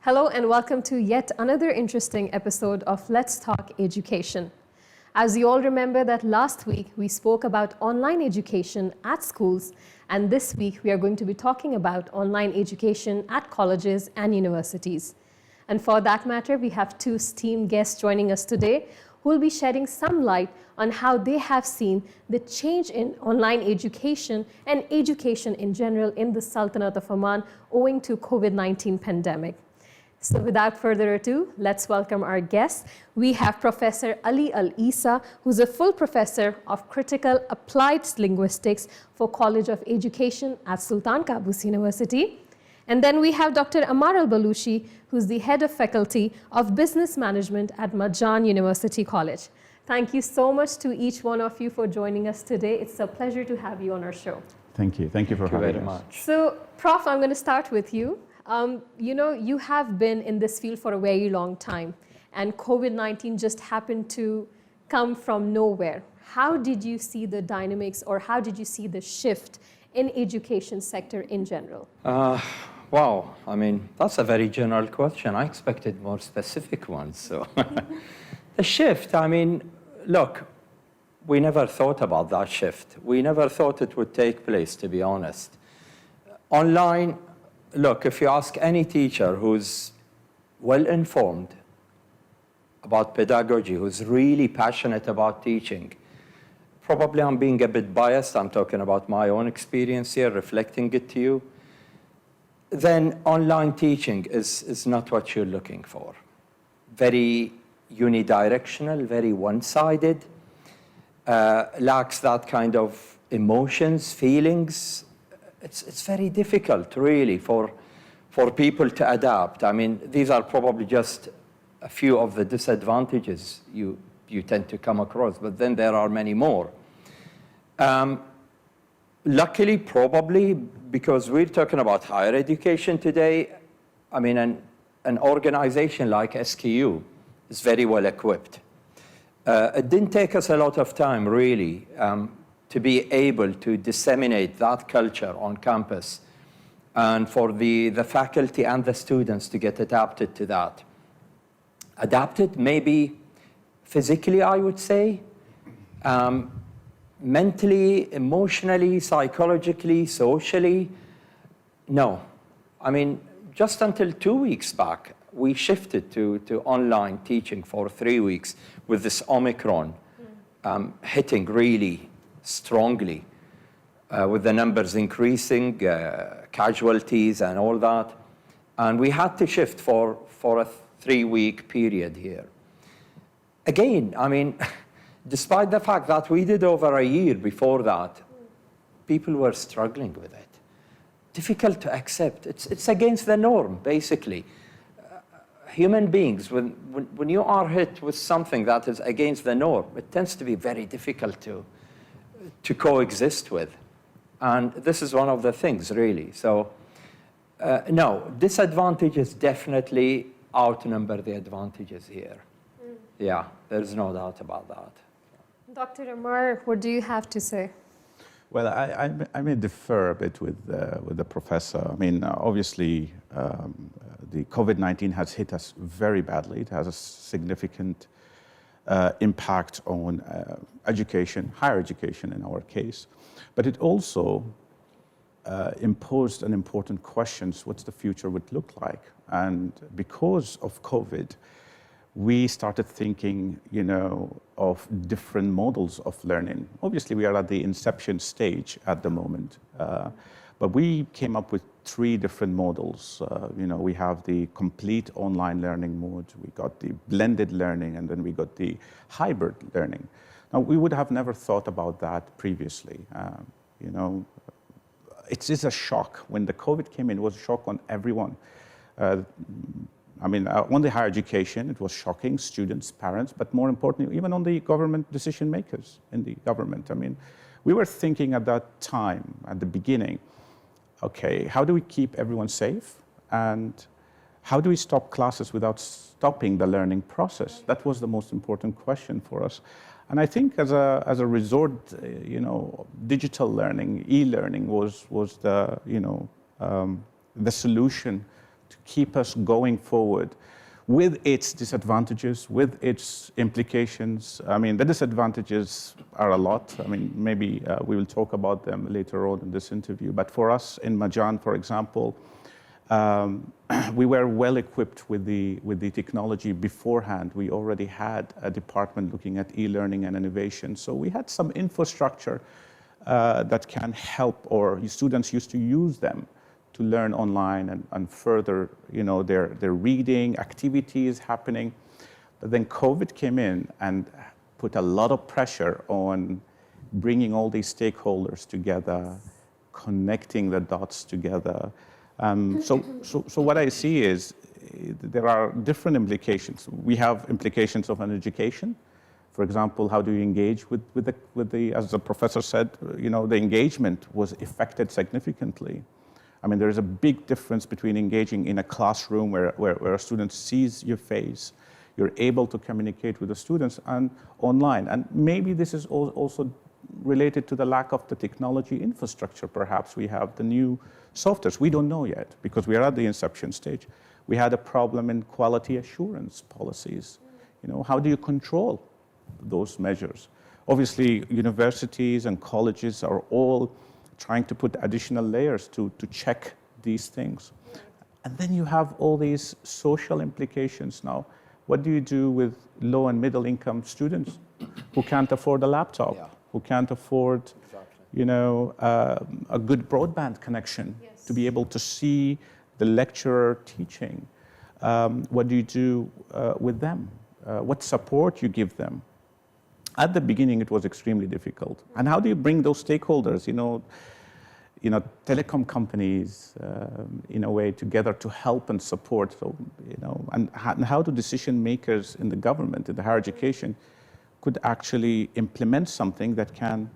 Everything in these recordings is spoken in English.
Hello and welcome to yet another interesting episode of Let's Talk Education. As you all remember that last week we spoke about online education at schools, and this week we are going to be talking about online education at colleges and universities. And for that matter, we have two esteemed guests joining us today who will be shedding some light on how they have seen the change in online education and education in general in the Sultanate of Oman owing to COVID-19 pandemic. So without further ado, let's welcome our guests. We have Professor Ali Al-Isa, who's a full professor of critical applied linguistics for College of Education at Sultan Qaboos University. And then we have Dr. Ammar Al-Balushi, who's the head of faculty of business management at Marjan University College. Thank you so much to each one of you for joining us today. It's a pleasure to have you on our show. Thank you. Thank you for having us. Much. So, Prof, I'm going to start with you. You have been in this field for a very long time, and COVID-19 just happened to come from nowhere. How did you see the dynamics, or how did you see the shift in education sector in general? Wow, I mean, that's a very general question. I expected more specific ones. So the shift, I mean, look, we never thought about that shift. We never thought it would take place, to be honest. Online, look, if you ask any teacher who's well-informed about pedagogy, who's really passionate about teaching, probably I'm being a bit biased, I'm talking about my own experience here, reflecting it to you, then online teaching is not what you're looking for. Very unidirectional, very one-sided, lacks that kind of emotions, feelings. It's very difficult, really, for people to adapt. I mean, these are probably just a few of the disadvantages you tend to come across, but then there are many more. Luckily, probably, because we're talking about higher education today, I mean, an organization like SQU is very well equipped. It didn't take us a lot of time, really, to be able to disseminate that culture on campus and for the faculty and the students to get adapted to that. Adapted, maybe physically, I would say, mentally, emotionally, psychologically, socially, no. I mean, just until 2 weeks back, we shifted to online teaching for 3 weeks with this Omicron hitting really strongly, with the numbers increasing, casualties and all that. And we had to shift for a 3-week period here. Again, I mean, despite the fact that we did over a year before that, people were struggling with it. Difficult to accept. It's against the norm, basically. Human beings, when you are hit with something that is against the norm, it tends to be very difficult to coexist with. And this is one of the things, really. So, no, disadvantages definitely outnumber the advantages here. Yeah, there's no doubt about that. Dr. Ammar, what do you have to say? Well, I may defer a bit with the professor. I mean, obviously, the COVID-19 has hit us very badly. It has a significant impact on education, higher education in our case. But it also imposed an important question: what's the future would look like? And because of COVID, we started thinking, of different models of learning. Obviously, we are at the inception stage at the moment, but we came up with 3 different models. We have the complete online learning mode, we got the blended learning, and then we got the hybrid learning. Now, we would have never thought about that previously. It is a shock. When the COVID came in, it was a shock on everyone. On the higher education, it was shocking, students, parents, but more importantly, even on the government decision makers in the government. I mean, we were thinking at that time, at the beginning, okay, how do we keep everyone safe? And how do we stop classes without stopping the learning process? That was the most important question for us. And I think as a resort, digital learning, e-learning was the solution to keep us going forward with its disadvantages, with its implications. I mean, the disadvantages are a lot. I mean, maybe we will talk about them later on in this interview. But for us in Majan, for example, we were well equipped with the technology beforehand. We already had a department looking at e-learning and innovation. So we had some infrastructure that can help, or students used to use them to learn online and further, their reading activities happening. But then COVID came in and put a lot of pressure on bringing all these stakeholders together, connecting the dots together. So what I see is there are different implications. We have implications of an education. For example, how do you engage with the, as the professor said, the engagement was affected significantly. I mean, there is a big difference between engaging in a classroom where a student sees your face, you're able to communicate with the students, and online. And maybe this is also related to the lack of the technology infrastructure. Perhaps we have the new softwares. We don't know yet because we are at the inception stage. We had a problem in quality assurance policies. How do you control those measures? Obviously, universities and colleges are all trying to put additional layers to check these things. And then you have all these social implications now. What do you do with low and middle income students who can't afford a laptop, who can't afford, a good broadband connection to be able to see the lecturer teaching? What do you do with them? What support you give them? At the beginning, it was extremely difficult. And how do you bring those stakeholders, telecom companies, in a way, together to help and support? So, and how do decision makers in the government, in the higher education, could actually implement something that can,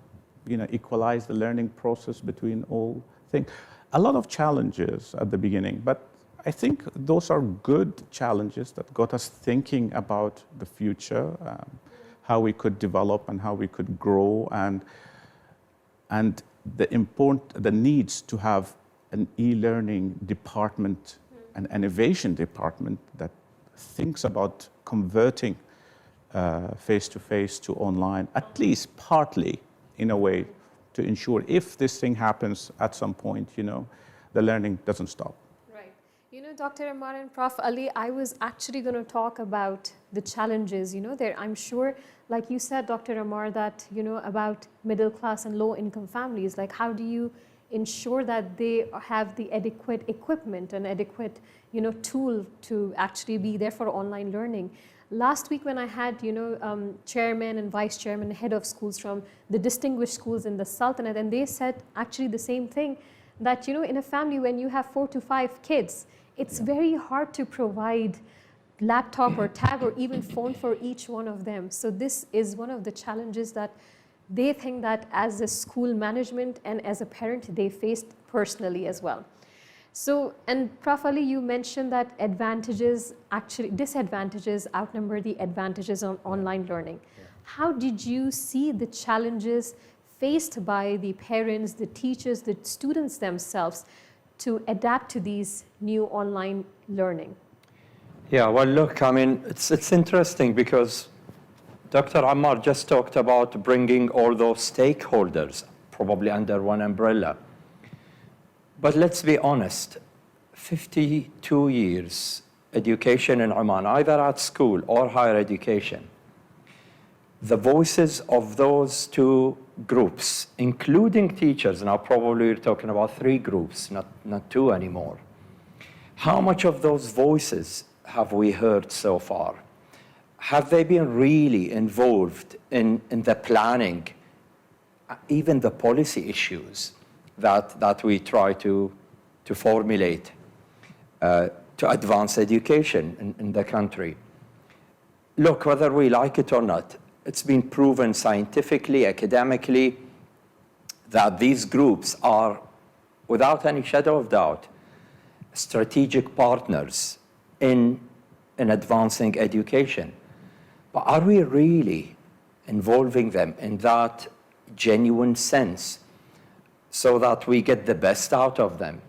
equalize the learning process between all things? A lot of challenges at the beginning, but I think those are good challenges that got us thinking about the future. How we could develop and how we could grow, and the needs to have an e-learning department, an innovation department that thinks about converting face-to-face to online, at least partly in a way, to ensure if this thing happens at some point, the learning doesn't stop. Dr. Ammar and Prof. Ali, I was actually going to talk about the challenges, there. I'm sure, like you said, Dr. Ammar, that, about middle class and low income families, like how do you ensure that they have the adequate equipment and adequate, tool to actually be there for online learning? Last week when I had, chairman and vice chairman, head of schools from the distinguished schools in the Sultanate, and they said actually the same thing, that, in a family when you have 4 to 5 kids, it's very hard to provide laptop or tab or even phone for each one of them. So this is one of the challenges that they think that as a school management and as a parent, they faced personally as well. So, and Prof. Ali, you mentioned that disadvantages outnumber the advantages on online learning. How did you see the challenges faced by the parents, the teachers, the students themselves to adapt to these new online learning? Yeah, well, look, I mean, it's interesting because Dr. Ammar just talked about bringing all those stakeholders probably under one umbrella. But let's be honest, 52 years education in Oman, either at school or higher education, the voices of those two groups, including teachers, now probably we're talking about 3 groups, not 2 anymore. How much of those voices have we heard so far? Have they been really involved in the planning, even the policy issues that we try to formulate to advance education in the country? Look, whether we like it or not, it's been proven scientifically, academically, that these groups are, without any shadow of doubt, strategic partners in advancing education. But are we really involving them in that genuine sense so that we get the best out of them?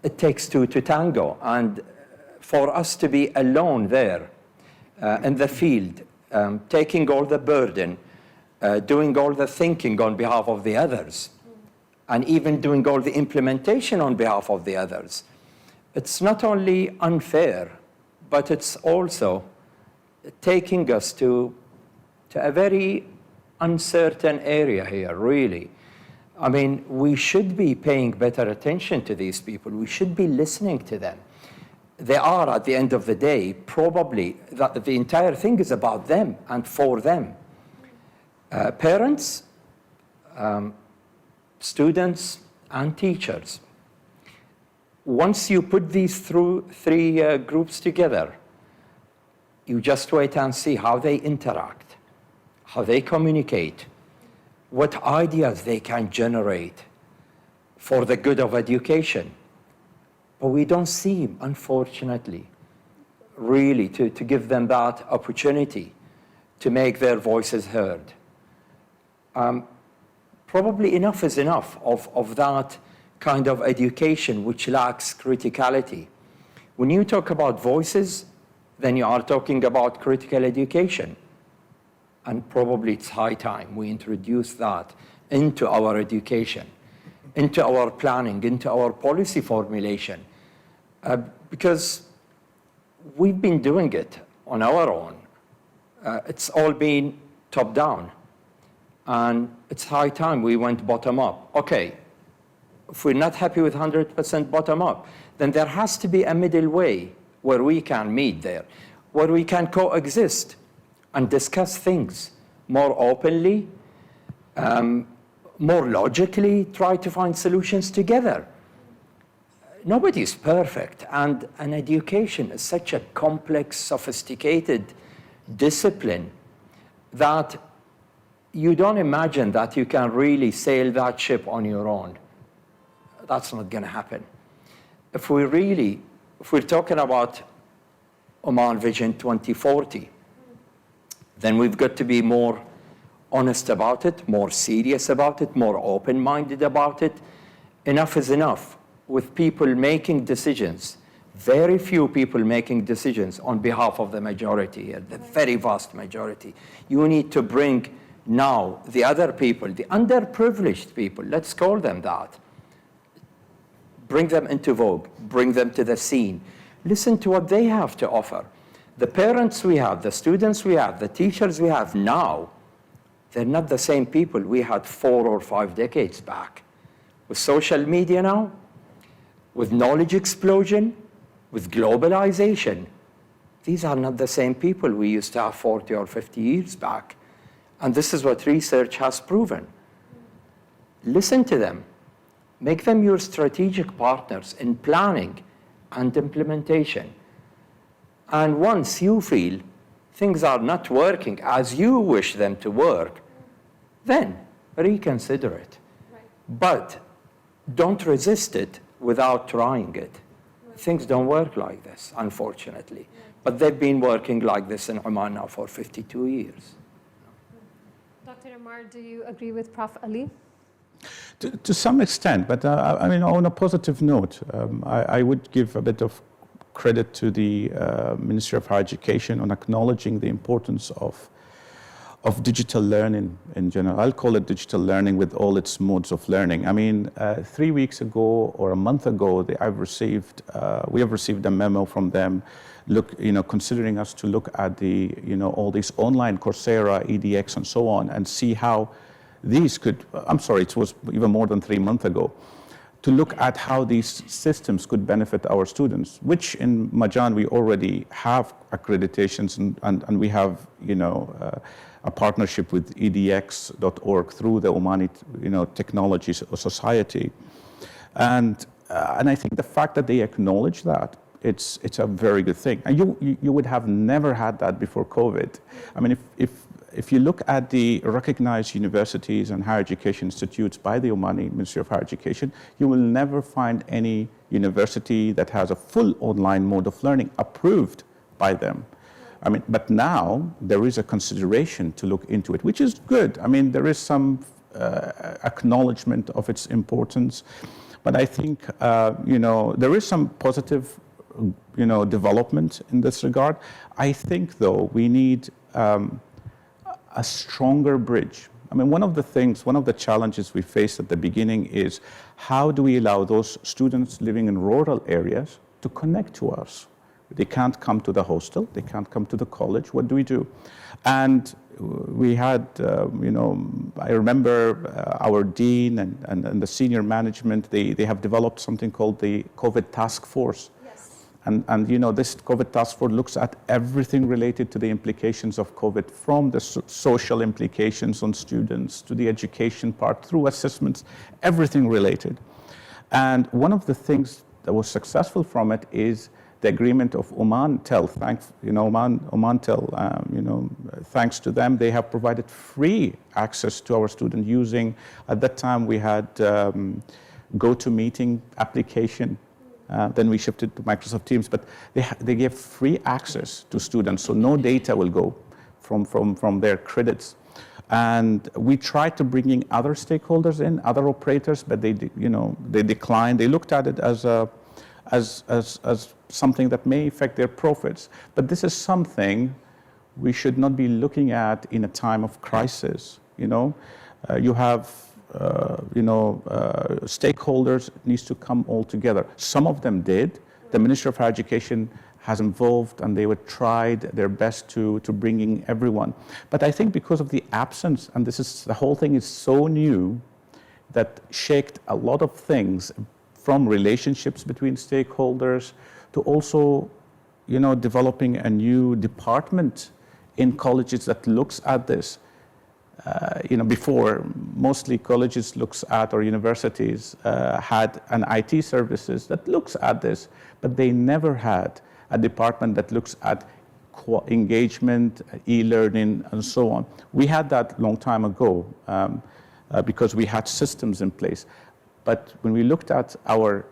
it takes two to tango. And for us to be alone there in the field, taking all the burden, doing all the thinking on behalf of the others, and even doing all the implementation on behalf of the others, it's not only unfair, but it's also taking us to a very uncertain area here, really. I mean, we should be paying better attention to these people. We should be listening to them. They are, at the end of the day, probably, the entire thing is about them and for them. Parents, students, and teachers. Once you put these three groups together, you just wait and see how they interact, how they communicate, what ideas they can generate for the good of education. But we don't seem, unfortunately, really to give them that opportunity to make their voices heard. Probably enough is enough of that kind of education which lacks criticality. When you talk about voices, then you are talking about critical education. And probably it's high time we introduce that into our education, into our planning, into our policy formulation. Because we've been doing it on our own. It's all been top down. And it's high time we went bottom up. Okay, if we're not happy with 100% bottom up, then there has to be a middle way where we can meet there, where we can coexist and discuss things more openly, more logically, try to find solutions together. Nobody's perfect, and an education is such a complex, sophisticated discipline that you don't imagine that you can really sail that ship on your own. That's not going to happen. If we're talking about Oman Vision 2040, then we've got to be more honest about it, more serious about it, more open-minded about it. Enough is enough with people making decisions, very few people making decisions on behalf of the majority, the very vast majority. You need to bring now the other people, the underprivileged people, let's call them that, bring them into vogue, bring them to the scene. Listen to what they have to offer. The parents we have, the students we have, the teachers we have now, they're not the same people we had 4 or 5 decades back. With social media now, with knowledge explosion, with globalization, these are not the same people we used to have 40 or 50 years back. And this is what research has proven. Listen to them. Make them your strategic partners in planning and implementation. And once you feel things are not working as you wish them to work, then reconsider it. Right. But don't resist it without trying it. Right. Things don't work like this, unfortunately. Right. But they've been working like this in Oman now for 52 years. Dr. Ammar, do you agree with Prof. Ali? To some extent, but I mean, on a positive note, I would give a bit of credit to the Ministry of Higher Education on acknowledging the importance of digital learning in general. I'll call it digital learning with all its modes of learning. I mean, 3 weeks ago or a month ago, we have received a memo from them, considering us to look at all these online Coursera, EDX, and so on, and see how these could. I'm sorry, it was even more than 3 months ago, to look at how these systems could benefit our students, which in Majan we already have accreditations and we have, a partnership with edx.org through the Omani, Technology Society. And I think the fact that they acknowledge that, it's a very good thing. And you would have never had that before COVID. I mean, if you look at the recognized universities and higher education institutes by the Omani Ministry of Higher Education, you will never find any university that has a full online mode of learning approved by them. I mean, but now there is a consideration to look into it, which is good. I mean, there is some acknowledgement of its importance. But I think, there is some positive, development in this regard. I think, though, we need a stronger bridge. I mean, one of the challenges we faced at the beginning is how do we allow those students living in rural areas to connect to us? They can't come to the hostel, they can't come to the college. What do we do? And we had, I remember our dean and the senior management, they have developed something called the COVID task force. And this COVID task force looks at everything related to the implications of COVID, from the social implications on students to the education part, through assessments, everything related. And one of the things that was successful from it is the agreement of Oman Tel. Oman Tel, thanks to them, they have provided free access to our students using, at that time we had GoToMeeting application. Then we shifted to Microsoft Teams, but they gave free access to students, so no data will go from their credits. And we tried to bring in other stakeholders in, other operators, but they declined. They looked at it as something that may affect their profits. But this is something we should not be looking at in a time of crisis. You have stakeholders needs to come all together. Some of them did. The Ministry of Higher Education has involved, and they would tried their best to bring in everyone. But I think because of the absence, and the whole thing is so new, that shaked a lot of things, from relationships between stakeholders to also, developing a new department in colleges that looks at this. Before, mostly colleges looks at, or universities had an IT services that looks at this, but they never had a department that looks at engagement, e-learning, and so on. We had that long time ago because we had systems in place. But when we looked at our,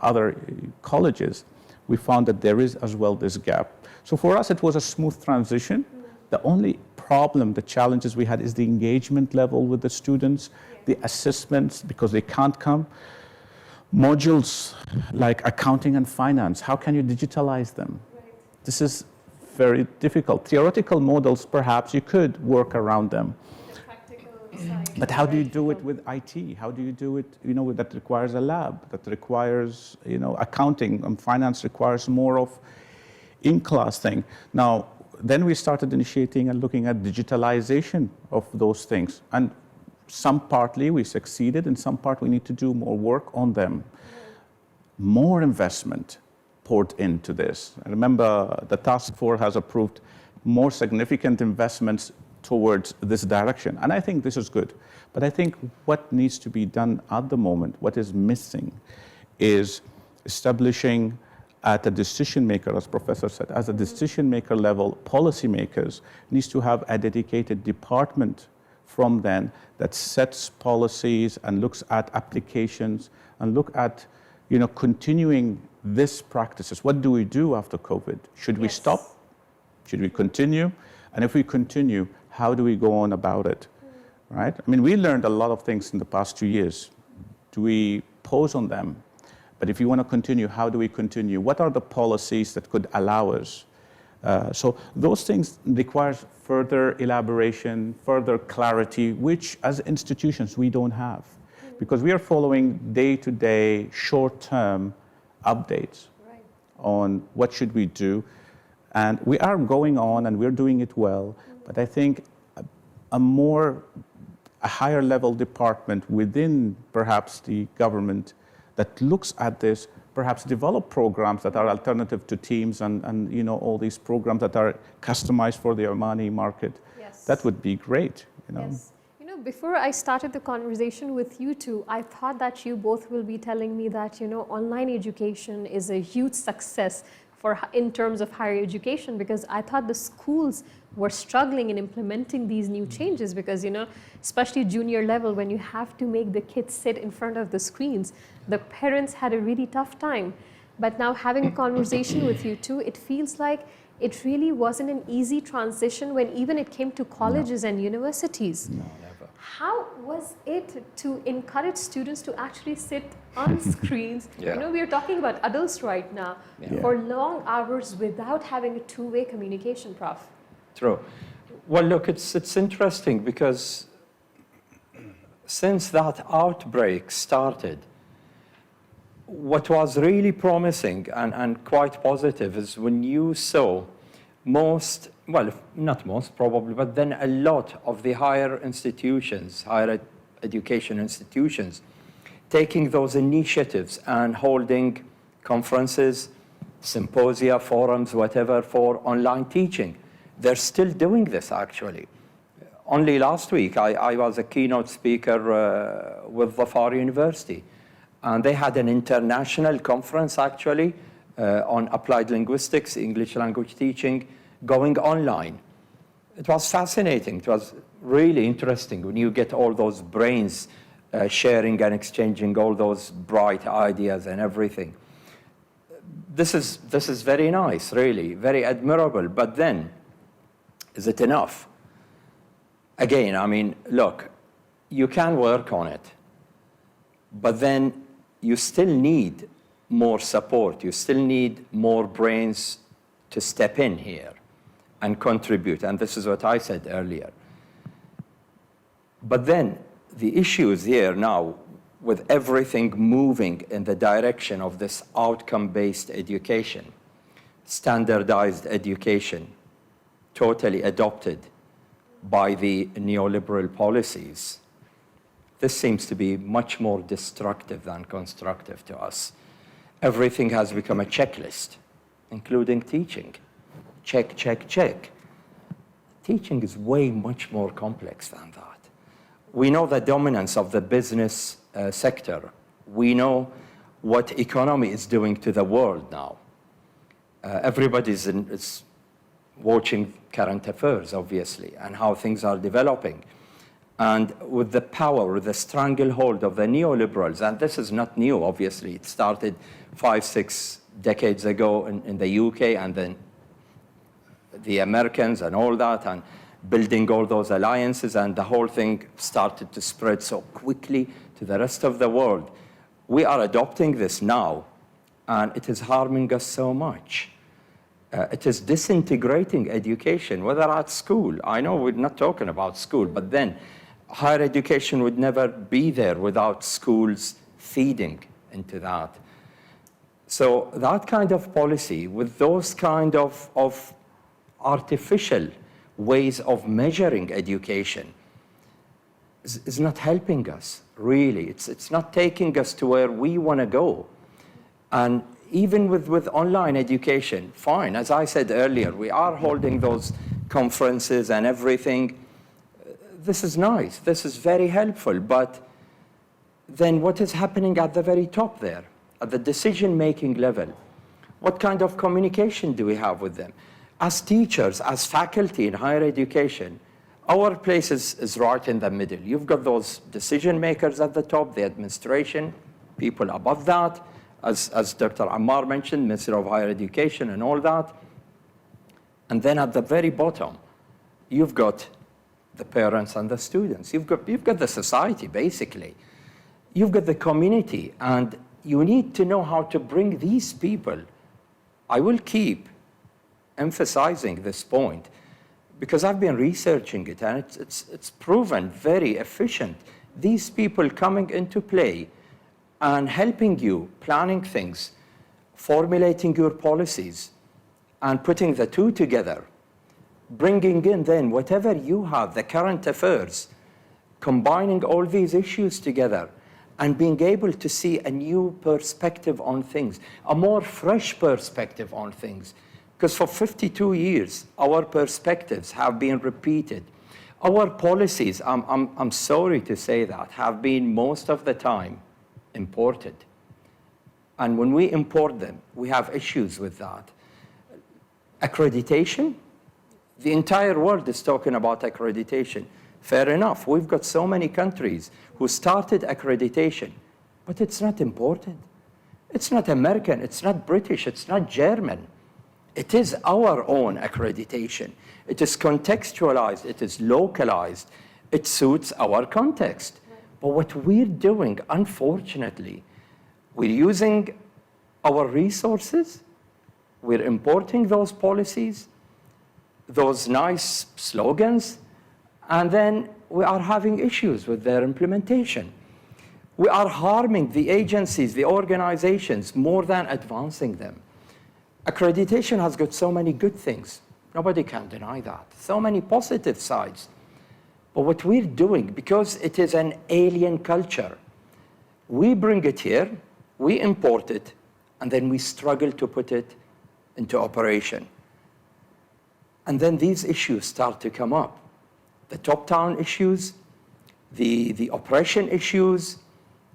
other colleges, we found that there is as well this gap. So for us, it was a smooth transition. The only problem, the challenges we had is the engagement level with the students, the assessments, because they can't come. Modules like accounting and finance, how can you digitalize them? Right. This is very difficult. Theoretical models, perhaps you could work around them. The practical side. But how do you do it with IT? How do you do it, that requires a lab, that requires, accounting and finance requires more of in-class thing. Now, then we started initiating and looking at digitalization of those things. And some partly we succeeded, and some part we need to do more work on them. More investment poured into this. I remember the task force has approved more significant investments towards this direction. And I think this is good. But I think what needs to be done at the moment, what is missing, is establishing at a decision maker, as Professor said, as a decision maker level, policymakers needs to have a dedicated department from then that sets policies and looks at applications and look at, continuing this practices. What do we do after COVID? Should we stop? Should we continue? And if we continue, how do we go on about it? Right? I mean, we learned a lot of things in the past 2 years. Do we pause on them? But if you want to continue, how do we continue? What are the policies that could allow us? So those things require further elaboration, further clarity, which as institutions we don't have. Because we are following day-to-day, short-term updates on what should we do. And we are going on and we're doing it well. But I think a higher level department within perhaps the government that looks at this, perhaps develop programs that are alternative to Teams and all these programs that are customized for the Omani market. Yes. That would be great. Yes. Before I started the conversation with you two, I thought that you both will be telling me that, online education is a huge success in terms of higher education, because I thought the schools were struggling in implementing these new changes because, especially junior level, when you have to make the kids sit in front of the screens, the parents had a really tough time. But now having a conversation with you two, it feels like it really wasn't an easy transition when even it came to colleges and universities. No, never. How was it to encourage students to actually sit on screens? Yeah. You know, we are talking about adults right now Yeah. for long hours without having a two-way communication, Prof. True. Well, look, it's interesting because since that outbreak started, what was really promising and quite positive is when you saw most, well, not most probably, but then a lot of the higher institutions, higher education institutions, taking those initiatives and holding conferences, symposia, forums, whatever, for online teaching. They're still doing this, actually. Only last week, I was a keynote speaker with Dhafar University, and they had an international conference, actually, on applied linguistics, English language teaching, going online. It was fascinating. It was really interesting when you get all those brains sharing and exchanging all those bright ideas and everything. This is very nice, really, very admirable. But then, is it enough? Again, I mean, look, you can work on it, but then you still need more support. You still need more brains to step in here and contribute. And this is what I said earlier. But then the issue is here now with everything moving in the direction of this outcome-based education, standardized education, totally adopted by the neoliberal policies. This seems to be much more destructive than constructive to us. Everything has become a checklist, including teaching. Check, check, check. Teaching is way much more complex than that. We know the dominance of the business sector. We know what economy is doing to the world now. Everybody's is watching current affairs, obviously, and how things are developing. And with the power, with the stranglehold of the neoliberals, and this is not new, obviously. It started 5-6 decades ago in the UK, and then the Americans and all that, and building all those alliances, and the whole thing started to spread so quickly to the rest of the world. We are adopting this now, and it is harming us so much. It is disintegrating education, whether at school. I know we're not talking about school, but then higher education would never be there without schools feeding into that. So that kind of policy, with those kind of artificial ways of measuring education, is not helping us, really. It's not taking us to where we want to go. And even with online education, fine. As I said earlier, we are holding those conferences and everything. This is nice. This is very helpful. But then what is happening at the very top there, at the decision-making level? What kind of communication do we have with them? As teachers, as faculty in higher education, our place is right in the middle. You've got those decision makers at the top, the administration, people above that, as Dr. Ammar mentioned, Minister of Higher Education and all that. And then at the very bottom, you've got the parents and the students. You've got the society, basically. You've got the community, and you need to know how to bring these people. I will keep emphasizing this point because I've been researching it, and it's proven very efficient. These people coming into play and helping you, planning things, formulating your policies, and putting the two together, bringing in then whatever you have, the current affairs, combining all these issues together, and being able to see a new perspective on things, a more fresh perspective on things. Because for 52 years, our perspectives have been repeated. Our policies, I'm sorry to say that, have been most of the time imported. And when we import them, we have issues with that. Accreditation, the entire world is talking about accreditation. Fair enough, we've got so many countries who started accreditation, but it's not important. It's not American, it's not British, it's not German. It is our own accreditation. It is contextualized, it is localized, It suits our context. But what we're doing, unfortunately, we're using our resources, we're importing those policies, those nice slogans, and then we are having issues with their implementation. We are harming the agencies, the organizations, more than advancing them. Accreditation has got so many good things. Nobody can deny that. So many positive sides. But what we're doing, because it is an alien culture, we bring it here, we import it, and then we struggle to put it into operation. And then these issues start to come up. The top-down issues, the oppression issues,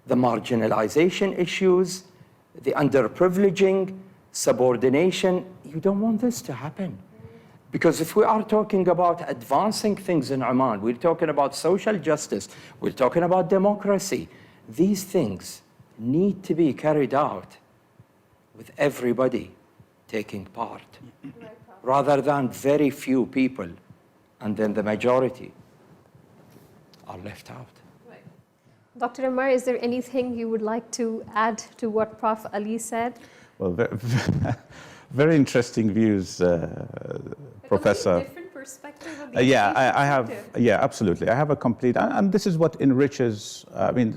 the marginalization issues, the underprivileging, subordination. You don't want this to happen. Because if we are talking about advancing things in Oman, we're talking about social justice, we're talking about democracy, these things need to be carried out with everybody taking part, rather than very few people, and then the majority are left out. Right. Dr. Ammar, is there anything you would like to add to what Prof. Ali said? Well, very interesting views, Professor. A different perspective of the I have, absolutely. I have a complete, and this is what enriches,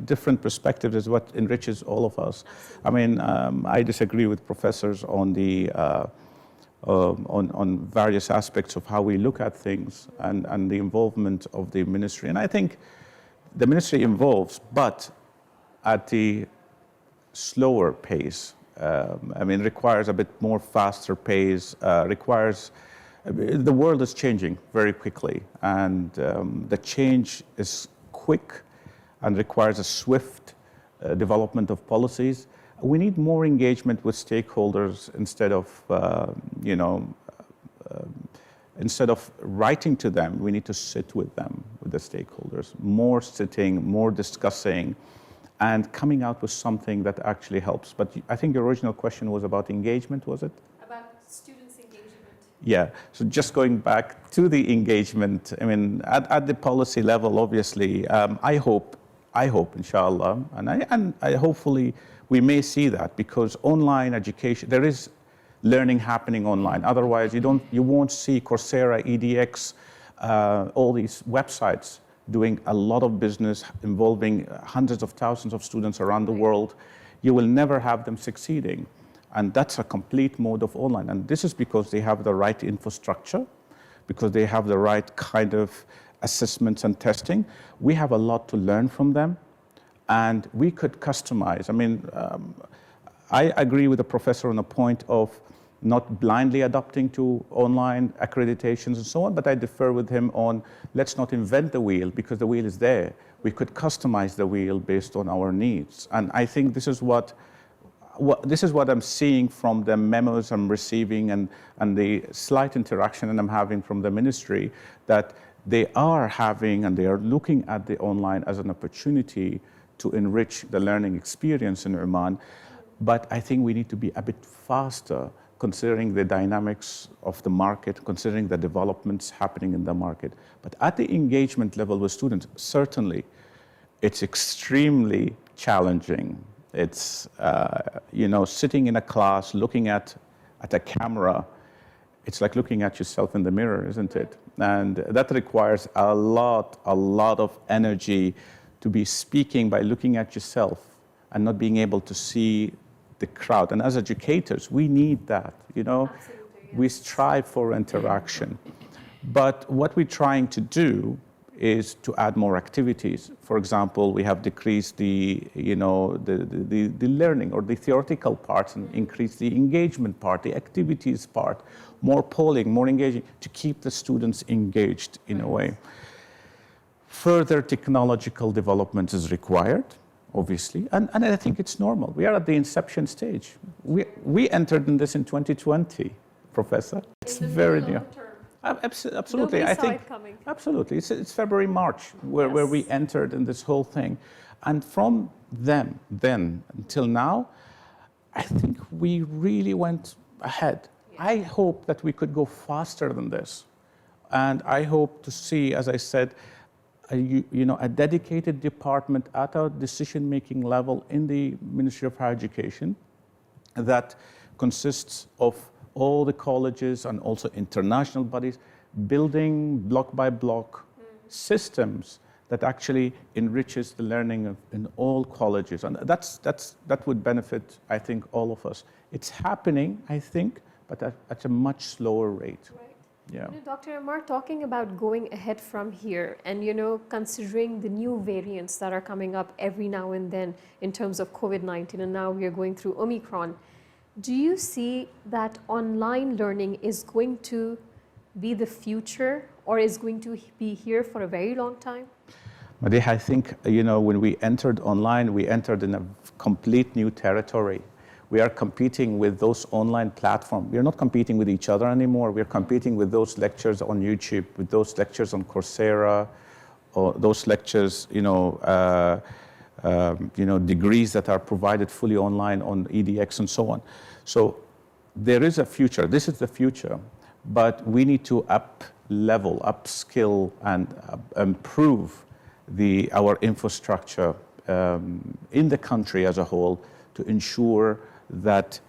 different perspectives is what enriches all of us. I mean, I disagree with professors on the, on various aspects of how we look at things and the involvement of the ministry. And I think the ministry involves, but at the slower pace. Requires a bit more faster pace, the world is changing very quickly, and the change is quick and requires a swift development of policies. We need more engagement with stakeholders instead of writing to them. We need to sit with them, with the stakeholders. More sitting, more discussing, and coming out with something that actually helps. But I think your original question was about engagement, was it? About students' engagement. Yeah, so just going back to the engagement, at the policy level, obviously, I hope, inshallah, and I hopefully we may see that, because online education, there is learning happening online. Otherwise, you won't see Coursera, EDX, all these websites doing a lot of business involving hundreds of thousands of students around the world. You will never have them succeeding. And that's a complete mode of online. And this is because they have the right infrastructure, because they have the right kind of assessments and testing. We have a lot to learn from them, and we could customize. I agree with the professor on the point of not blindly adopting to online accreditations and so on, but I differ with him on, let's not invent the wheel, because the wheel is there. We could customize the wheel based on our needs. And I think this is what I'm seeing from the memos I'm receiving and the slight interaction that I'm having from the ministry, that they are having and they are looking at the online as an opportunity to enrich the learning experience in Oman. But I think we need to be a bit faster, considering the dynamics of the market, considering the developments happening in the market. But at the engagement level with students, certainly, it's extremely challenging. It's, sitting in a class, looking at a camera, it's like looking at yourself in the mirror, isn't it? And that requires a lot of energy to be speaking by looking at yourself and not being able to see the crowd. And as educators, we need that, Absolutely, yes. We strive for interaction. But what we're trying to do is to add more activities. For example, we have decreased the learning or the theoretical parts and increased the engagement part, the activities part, more polling, more engaging, to keep the students engaged in a way. Further technological development is required, obviously, and I think it's normal. We are at the inception stage. We entered in this in 2020, Professor. It's very new. Absolutely, Nobody I saw think it coming. absolutely. It's February, March, where we entered in this whole thing, and from then until now, I think we really went ahead. Yeah. I hope that we could go faster than this, and I hope to see, as I said, a dedicated department at our decision-making level in the Ministry of Higher Education that consists of all the colleges and also international bodies building block by block systems that actually enriches the learning in all colleges. And that would benefit, I think, all of us. It's happening, I think, but at a much slower rate. Right. Yeah. Dr. Amar, talking about going ahead from here and, considering the new variants that are coming up every now and then in terms of COVID-19, and now we are going through Omicron, do you see that online learning is going to be the future or is going to be here for a very long time? Madih, I think, when we entered online, we entered in a complete new territory. We are competing with those online platforms. We are not competing with each other anymore. We are competing with those lectures on YouTube, with those lectures on Coursera, or those lectures, degrees that are provided fully online on EDX and so on. So there is a future. This is the future, but we need to upskill, and improve our infrastructure in the country as a whole to ensure that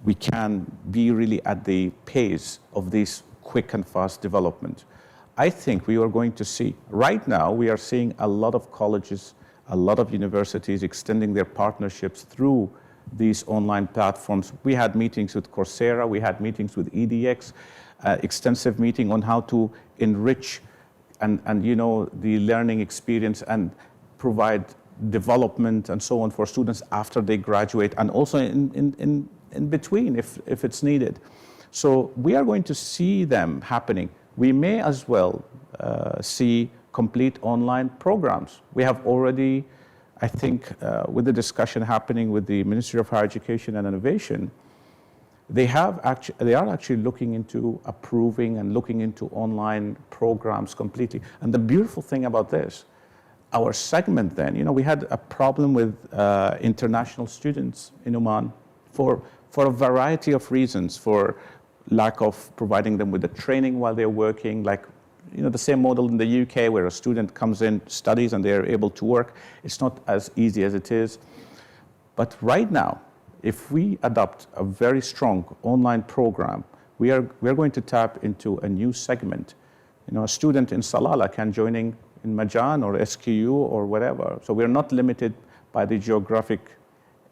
we can be really at the pace of this quick and fast development. I think we are going to see, right now, we are seeing a lot of colleges, a lot of universities extending their partnerships through these online platforms. We had meetings with Coursera, we had meetings with EDX, extensive meeting on how to enrich and the learning experience and provide development and so on for students after they graduate, and also in between if it's needed. So we are going to see them happening. We may as well see complete online programs. We have already, I think, with the discussion happening with the Ministry of Higher Education and Innovation, they are actually looking into approving and looking into online programs completely. And the beautiful thing about this, our segment then, we had a problem with international students in Oman for a variety of reasons, for lack of providing them with the training while they're working, like the same model in the UK where a student comes in, studies, and they're able to work. It's not as easy as it is. But right now, if we adopt a very strong online program, we are going to tap into a new segment. A student in Salalah can join in Majan or SQU or whatever. So we're not limited by the geographic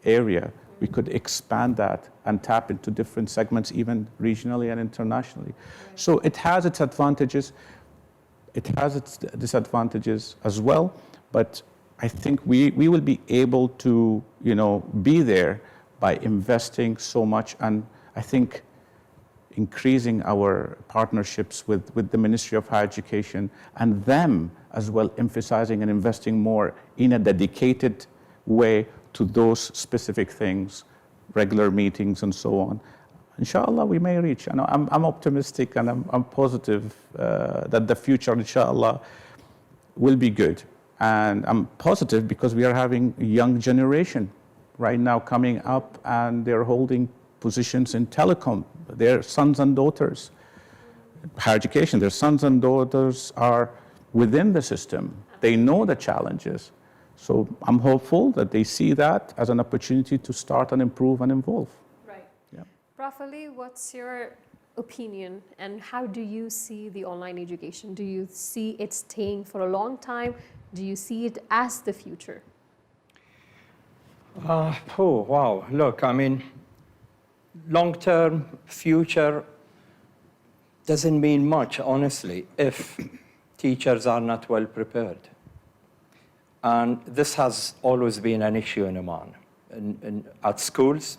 area. We could expand that and tap into different segments, even regionally and internationally. Right. So it has its advantages. It has its disadvantages as well. But I think we will be able to, be there by investing so much, and I think increasing our partnerships with the Ministry of Higher Education, and them as well emphasizing and investing more in a dedicated way to those specific things, regular meetings and so on. Inshallah, we may reach. And I'm optimistic, and I'm positive that the future, inshallah, will be good. And I'm positive because we are having a young generation right now coming up, and they're holding positions in telecom. Their sons and daughters, higher education, their sons and daughters are within the system. They know the challenges. So I'm hopeful that they see that as an opportunity to start and improve and evolve. Right. Yeah. Prof. Ali, what's your opinion, and how do you see the online education? Do you see it staying for a long time? Do you see it as the future? Wow. Look, long-term future doesn't mean much, honestly, if teachers are not well prepared. And this has always been an issue in Oman. At schools,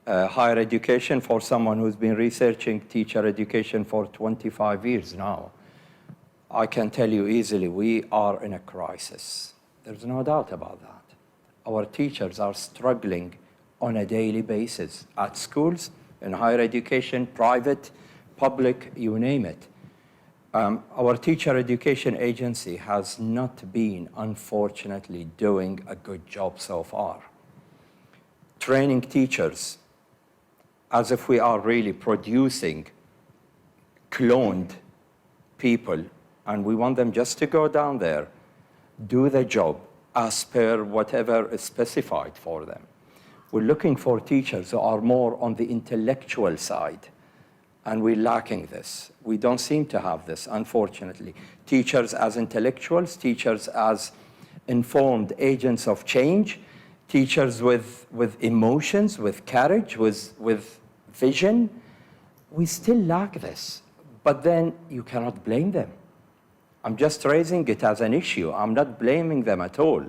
higher education, for someone who's been researching teacher education for 25 years now, I can tell you easily, we are in a crisis. There's no doubt about that. Our teachers are struggling on a daily basis at schools, in higher education, private, public, you name it. Our teacher education agency has not been, unfortunately, doing a good job so far. Training teachers as if we are really producing cloned people, and we want them just to go down there do the job as per whatever is specified for them. We're looking for teachers who are more on the intellectual side, and we're lacking this. We don't seem to have this, unfortunately. Teachers as intellectuals, teachers as informed agents of change, teachers with emotions, with courage, with vision. We still lack this, but then you cannot blame them. I'm just raising it as an issue. I'm not blaming them at all.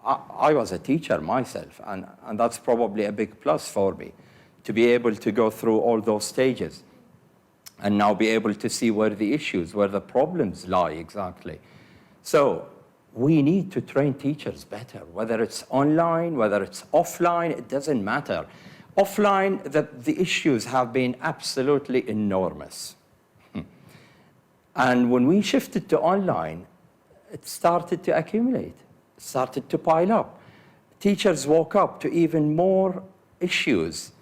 I was a teacher myself, and that's probably a big plus for me, to be able to go through all those stages and now be able to see where the issues, where the problems lie exactly. So we need to train teachers better, whether it's online, whether it's offline, it doesn't matter. Offline, the issues have been absolutely enormous. And when we shifted to online, it started to accumulate, started to pile up. Teachers woke up to even more issues.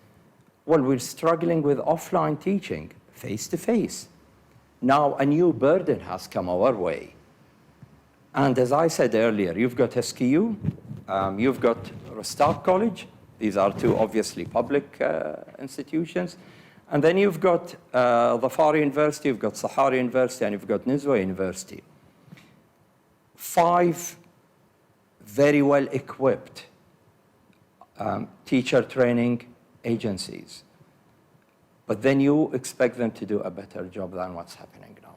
Well, we're struggling with offline teaching, face-to-face. Now a new burden has come our way. And as I said earlier, you've got SKU, you've got Rostaq College. These are two obviously public institutions. And then you've got Dhafar University, you've got Sahara University, and you've got Nizwa University. 5 very well-equipped teacher training agencies. But then you expect them to do a better job than what's happening now.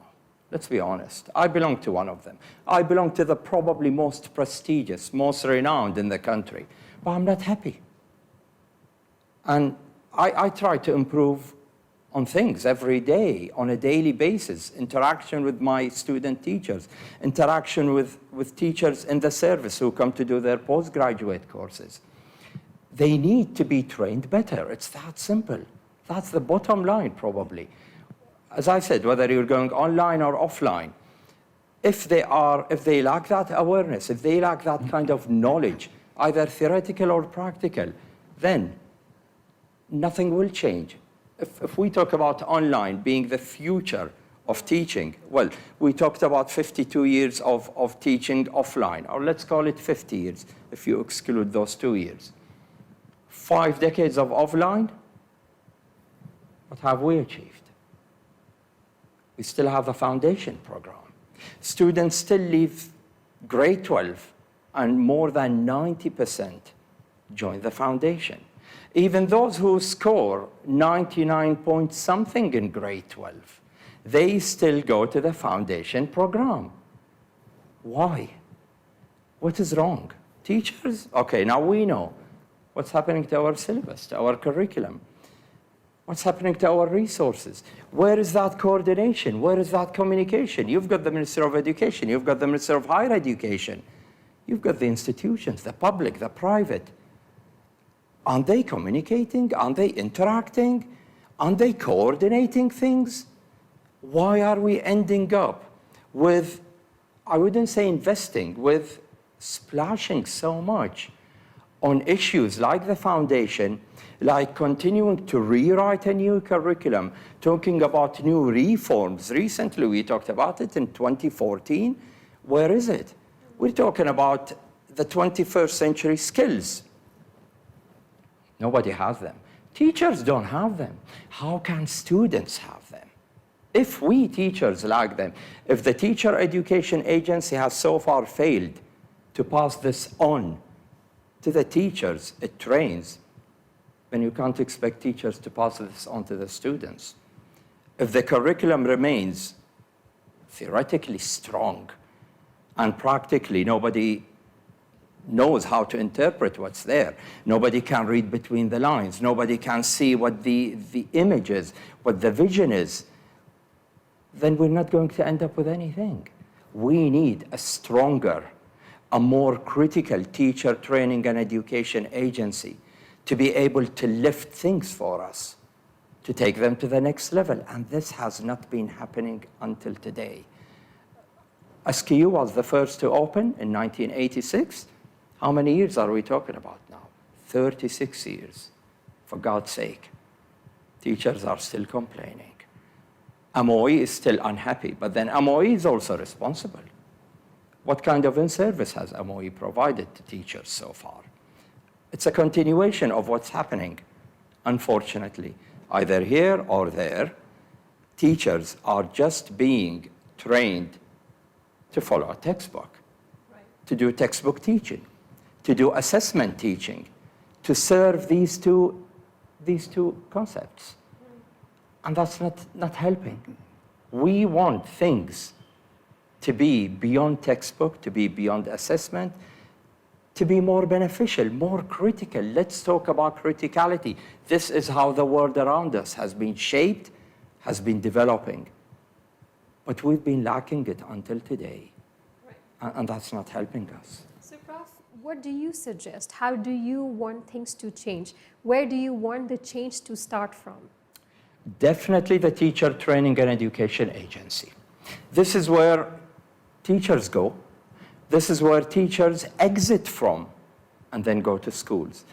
Let's be honest. I belong to one of them. I belong to the probably most prestigious, most renowned in the country. But I'm not happy. And I try to improve on things every day, on a daily basis, interaction with my student teachers, interaction with teachers in the service who come to do their postgraduate courses. They need to be trained better. It's that simple. That's the bottom line, probably. As I said, whether you're going online or offline, if they lack that awareness, if they lack that kind of knowledge, either theoretical or practical, then nothing will change. If we talk about online being the future of teaching, well, we talked about 52 years of teaching offline, or let's call it 50 years, if you exclude those 2 years. 5 decades of offline, what have we achieved? We still have a foundation program. Students still leave grade 12, and more than 90% join the foundation. Even those who score 99 point something in grade 12, they still go to the foundation program. Why? What is wrong? Teachers? Okay, now we know what's happening to our syllabus, to our curriculum. What's happening to our resources? Where is that coordination? Where is that communication? You've got the Minister of Education. You've got the Minister of Higher Education. You've got the institutions, the public, the private. Aren't they communicating? Aren't they interacting? Aren't they coordinating things? Why are we ending up with, I wouldn't say investing, with splashing so much on issues like the foundation, like continuing to rewrite a new curriculum, talking about new reforms? Recently, we talked about it in 2014. Where is it? We're talking about the 21st century skills. Nobody has them. Teachers don't have them. How can students have them? If we teachers lack them, if the Teacher Education Agency has so far failed to pass this on to the teachers it trains, then you can't expect teachers to pass this on to the students. If the curriculum remains theoretically strong and practically nobody knows how to interpret what's there, nobody can read between the lines, nobody can see what the image is, what the vision is, then we're not going to end up with anything. We need a stronger, a more critical teacher training and education agency to be able to lift things for us, to take them to the next level. And this has not been happening until today. SKU was the first to open in 1986. How many years are we talking about now? 36 years, for God's sake. Teachers are still complaining. MOE is still unhappy, but then MOE is also responsible. What kind of in-service has MOE provided to teachers so far? It's a continuation of what's happening, unfortunately. Either here or there, teachers are just being trained to follow a textbook, to do textbook teaching, to do assessment teaching, to serve these two concepts. And that's not helping. We want things to be beyond textbook, to be beyond assessment, to be more beneficial, more critical. Let's talk about criticality. This is how the world around us has been shaped, has been developing. But we've been lacking it until today. Right. And that's not helping us. So, Prof, what do you suggest? How do you want things to change? Where do you want the change to start from? Definitely the Teacher Training and Education Agency. This is where teachers go. This is where teachers exit from and then go to schools.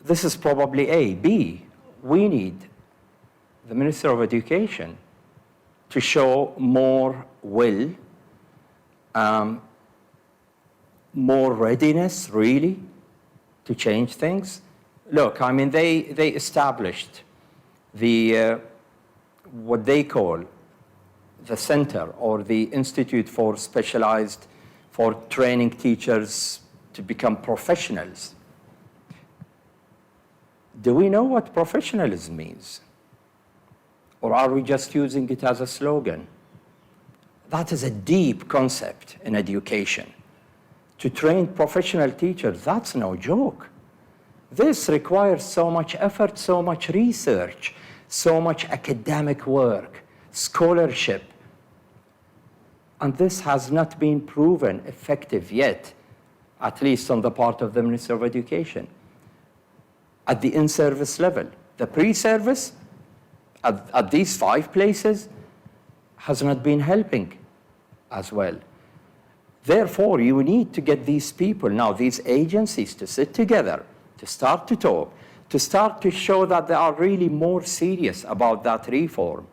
This is probably A. B, we need the Minister of Education to show more will, more readiness, really, to change things. Look, I mean, they established what they call the center or the Institute for training teachers to become professionals. Do we know what professionalism means? Or are we just using it as a slogan? That is a deep concept in education. To train professional teachers, that's no joke. This requires so much effort, so much research, so much academic work, scholarship. And this has not been proven effective yet, at least on the part of the Minister of Education. At the in-service level, the pre-service at these 5 places has not been helping as well. Therefore, you need to get these people now, these agencies, to sit together, to start to talk, to start to show that they are really more serious about that reform.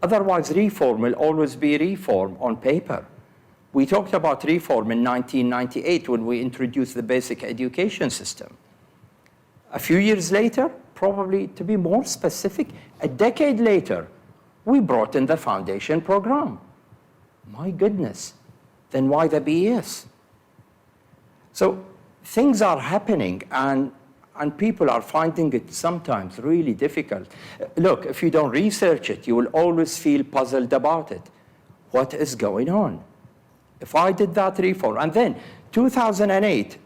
Otherwise, reform will always be reform on paper. We talked about reform in 1998 when we introduced the basic education system. A few years later, probably to be more specific, a decade later, we brought in the foundation program. My goodness, then why the BS? So things are happening and people are finding it sometimes really difficult. Look, if you don't research it, you will always feel puzzled about it. What is going on? If I did that reform, and then 2008,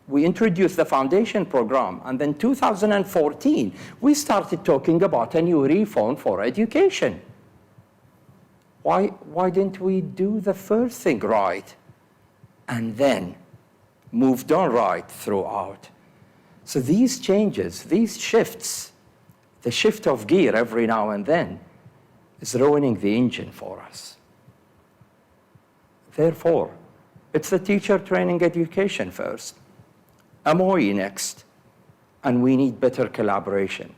we introduced the foundation program, and then 2014, we started talking about a new reform for education. Why didn't we do the first thing right and then moved on right throughout? So these changes, these shifts, the shift of gear every now and then is ruining the engine for us. Therefore, it's the teacher training education first, MOE next, and we need better collaboration.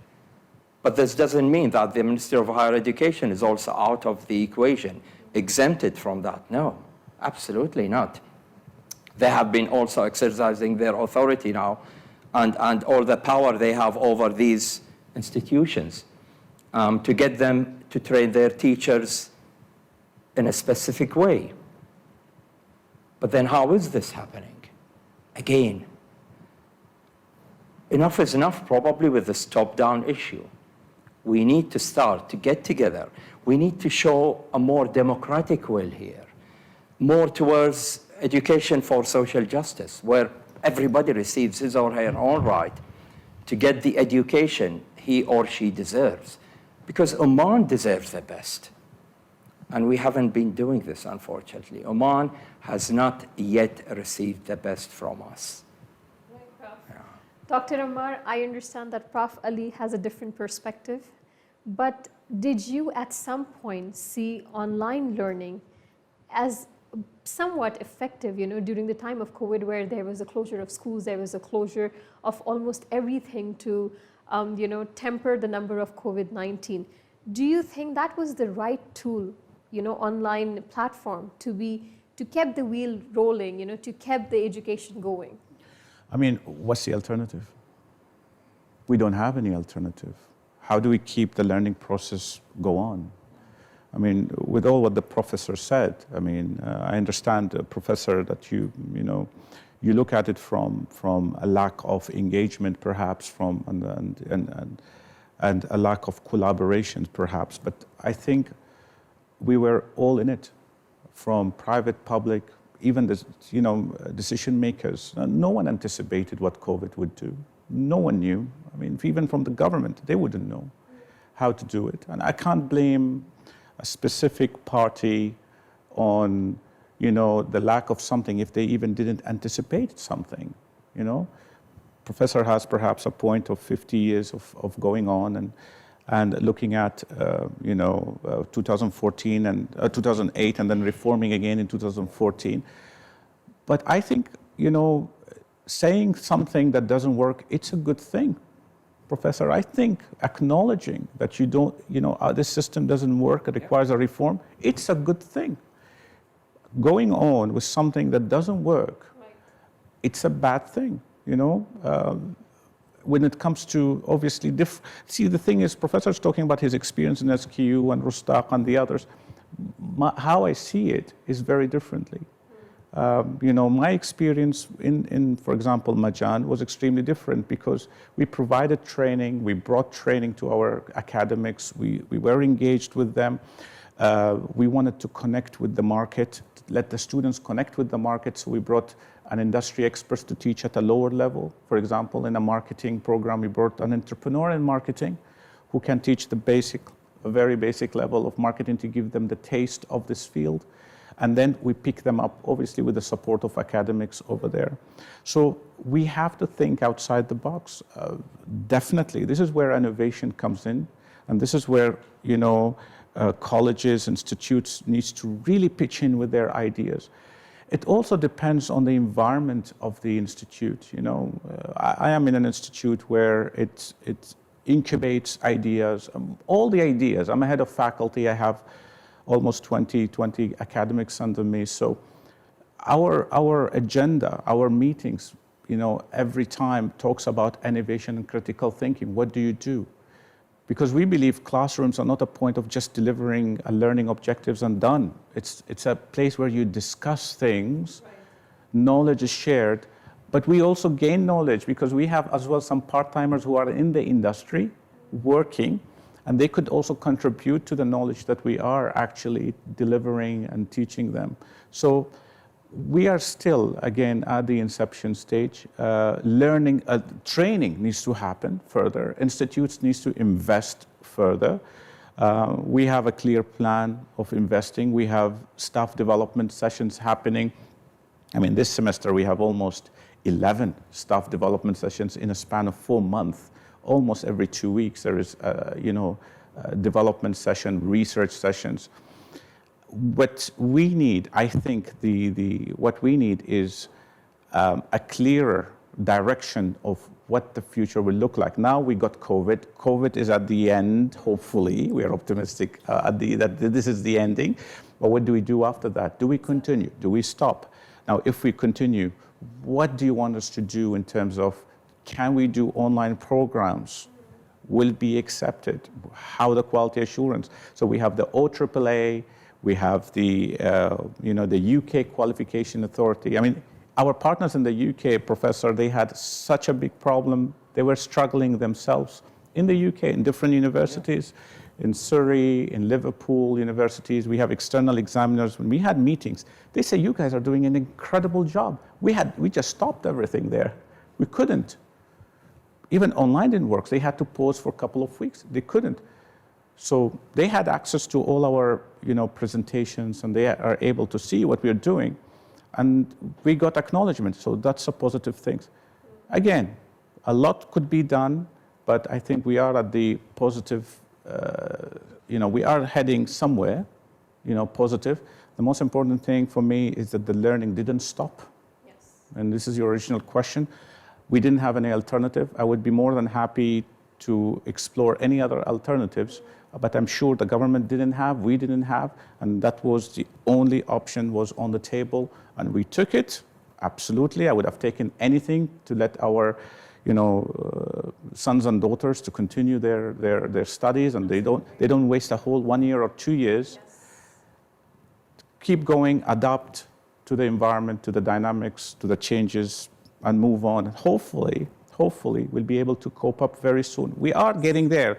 But this doesn't mean that the Ministry of Higher Education is also out of the equation, exempted from that. No, absolutely not. They have been also exercising their authority now and all the power they have over these institutions to get them to train their teachers in a specific way. But then how is this happening? Again, enough is enough probably with this top-down issue. We need to start to get together. We need to show a more democratic will here, more towards education for social justice, where everybody receives his or her own right to get the education he or she deserves. Because Oman deserves the best. And we haven't been doing this, unfortunately. Oman has not yet received the best from us. Right, Prof. Yeah. Dr. Ammar, I understand that Prof. Ali has a different perspective, but did you at some point see online learning as somewhat effective, during the time of COVID, where there was a closure of schools, there was a closure of almost everything to, temper the number of COVID-19. Do you think that was the right tool, online platform to be to keep the wheel rolling, to keep the education going? I mean, what's the alternative? We don't have any alternative. How do we keep the learning process go on? I mean, with all what the professor said, I mean, I understand, Professor, that you look at it from a lack of engagement, perhaps, and a lack of collaboration, perhaps. But I think we were all in it, from private, public, even the decision makers. No one anticipated what COVID would do. No one knew. I mean, even from the government, they wouldn't know how to do it. And I can't blame a specific party on, the lack of something if they even didn't anticipate something, Professor has perhaps a point of 50 years of going on and looking at, 2014 and 2008 and then reforming again in 2014. But I think, saying something that doesn't work, it's a good thing. Professor, I think acknowledging that this system doesn't work, it requires a reform, it's a good thing. Going on with something that doesn't work, it's a bad thing, when it comes to, obviously, see, the thing is, Professor's talking about his experience in SQU and Rustaq and the others. How I see it is very differently. My experience in, for example, Majan was extremely different because we provided training, we brought training to our academics, we were engaged with them. We wanted to connect with the market, let the students connect with the market, so we brought an industry experts to teach at a lower level. For example, in a marketing program, we brought an entrepreneur in marketing who can teach a very basic level of marketing to give them the taste of this field. And then we pick them up, obviously, with the support of academics over there. So we have to think outside the box. Definitely, this is where innovation comes in. And this is where, colleges, institutes needs to really pitch in with their ideas. It also depends on the environment of the institute. I am in an institute where it incubates ideas, all the ideas. I'm a head of faculty. I have almost 20 academics under me. So our agenda, our meetings, every time talks about innovation and critical thinking. What do you do? Because we believe classrooms are not a point of just delivering learning objectives and done. It's a place where you discuss things, knowledge is shared, but we also gain knowledge because we have as well some part-timers who are in the industry working, and they could also contribute to the knowledge that we are actually delivering and teaching them. So we are still, again, at the inception stage. Learning, training needs to happen further. Institutes needs to invest further. We have a clear plan of investing. We have staff development sessions happening. I mean, this semester we have almost 11 staff development sessions in a span of 4 months. Almost every 2 weeks there is, development session, research sessions. What we need, I think, what we need is a clearer direction of what the future will look like. Now we got COVID. COVID is at the end, hopefully. We are optimistic that this is the ending. But what do we do after that? Do we continue? Do we stop? Now, if we continue, what do you want us to do in terms of, can we do online programs? Will be accepted? How the quality assurance? So we have the OAAA, we have the UK Qualification Authority. I mean, our partners in the UK, Professor, they had such a big problem. They were struggling themselves in the UK, in different universities, in Surrey, in Liverpool universities. We have external examiners. When we had meetings, they say, you guys are doing an incredible job. We just stopped everything there. We couldn't. Even online didn't work. They had to pause for a couple of weeks. They couldn't. So they had access to all our, presentations, and they are able to see what we're doing. And we got acknowledgement. So that's a positive thing. Again, a lot could be done, but I think we are at the positive, we are heading somewhere, positive. The most important thing for me is that the learning didn't stop. Yes. And this is your original question. We didn't have any alternative. I would be more than happy to explore any other alternatives, but I'm sure the government didn't have, we didn't have, and that was the only option was on the table, and we took it. Absolutely, I would have taken anything to let our, sons and daughters to continue their studies, and they don't waste a whole 1 year or 2 years. Keep going, adapt to the environment, to the dynamics, to the changes, and move on. And hopefully, we'll be able to cope up very soon. We are getting there.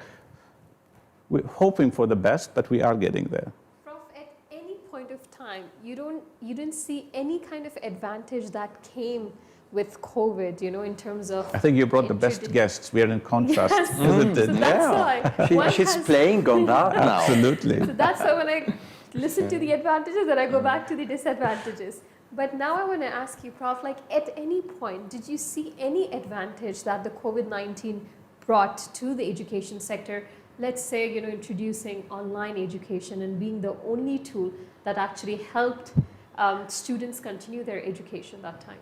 We're hoping for the best, but we are getting there. Prof, at any point of time, you didn't see any kind of advantage that came with COVID, in terms of... I think you brought the best guests. We are in contrast, yes. isn't it? So that's why She's playing on that now. Absolutely. So that's why when I listen to the advantages, then I go back to the disadvantages. But now I want to ask you, Prof, like at any point, did you see any advantage that the COVID-19 brought to the education sector? Let's say, introducing online education and being the only tool that actually helped students continue their education that time.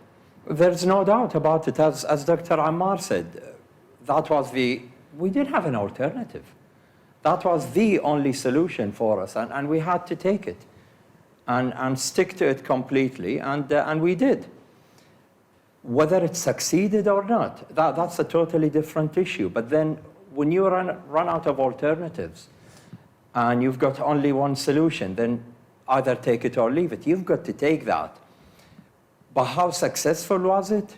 There's no doubt about it. As Dr. Ammar said, we didn't have an alternative. That was the only solution for us, and we had to take it and stick to it completely, and we did. Whether it succeeded or not, that's a totally different issue. But then when you run out of alternatives and you've got only one solution, then either take it or leave it. You've got to take that. But how successful was it?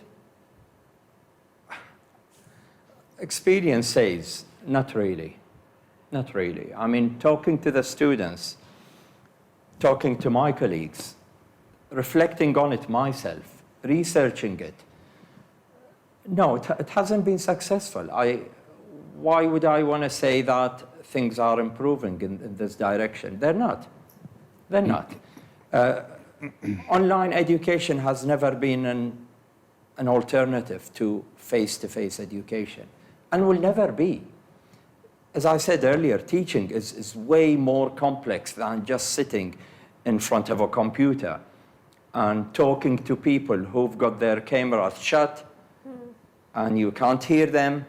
Experience says, not really. Not really. I mean, talking to the students, talking to my colleagues, reflecting on it myself, researching it. No, it hasn't been successful. Why would I want to say that things are improving in this direction? They're not. They're not. Online education has never been an alternative to face-to-face education, and will never be. As I said earlier, teaching is way more complex than just sitting in front of a computer and talking to people who've got their cameras shut and you can't hear them.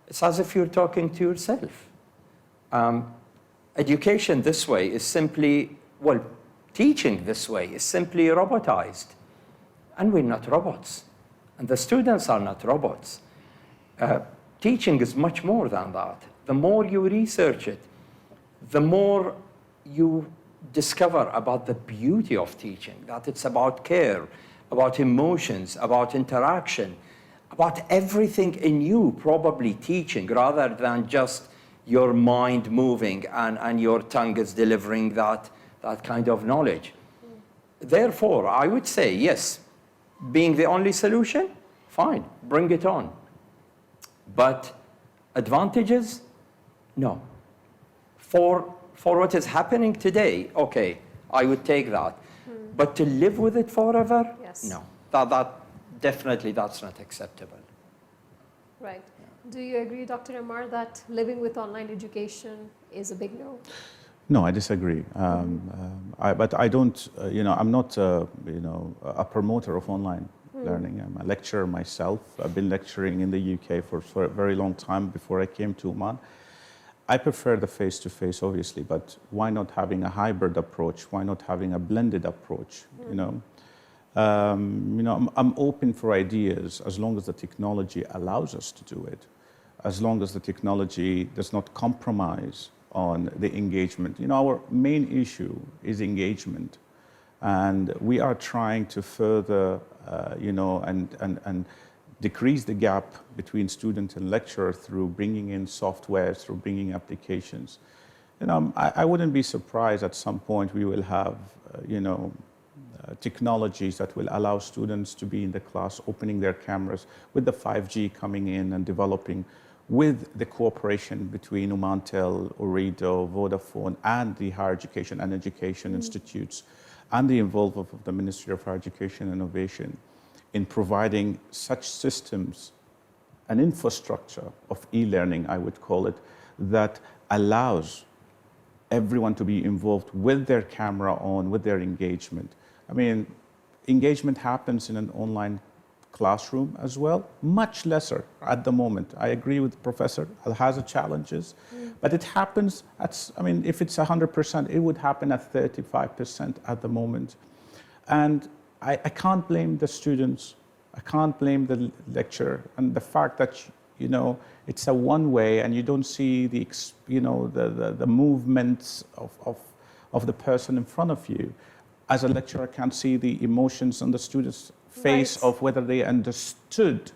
It's as if you're talking to yourself. Education this way is simply, teaching this way is simply robotized. And we're not robots. And the students are not robots. Teaching is much more than that. The more you research it, the more you discover about the beauty of teaching, that it's about care, about emotions, about interaction, about everything in you probably teaching rather than just your mind moving and your tongue is delivering that kind of knowledge. Therefore, I would say, yes, being the only solution, fine, bring it on. But advantages? No. For what is happening today, okay, I would take that. But to live with it forever? Yes. No. That definitely, that's not acceptable. Right. Do you agree, Dr. Ammar, that living with online education is a big no? No, I disagree. But I don't, I'm not, a promoter of online learning. I'm a lecturer myself. I've been lecturing in the UK for a very long time before I came to Oman. I prefer the face-to-face, obviously, but why not having a hybrid approach? Why not having a blended approach, I'm open for ideas as long as the technology allows us to do it, as long as the technology does not compromise on the engagement. Our main issue is engagement, and we are trying to further, and decrease the gap between student and lecturer through bringing in software, through bringing applications. I wouldn't be surprised at some point we will have, technologies that will allow students to be in the class, opening their cameras, with the 5G coming in and developing, with the cooperation between Omantel, Ooredoo, Vodafone, and the higher education and education institutes, and the involvement of the Ministry of Higher Education and Innovation in providing such systems, an infrastructure of e-learning, I would call it, that allows everyone to be involved with their camera on, with their engagement. I mean, engagement happens in an online classroom as well, much lesser at the moment. I agree with the professor, it has its challenges, but it happens at, I mean, if it's 100%, it would happen at 35% at the moment. And I can't blame the students, I can't blame the lecturer, and the fact that, you know, it's a one way and you don't see the, you know, the movements of the person in front of you. As a lecturer, I can't see the emotions on the students' face of whether they understood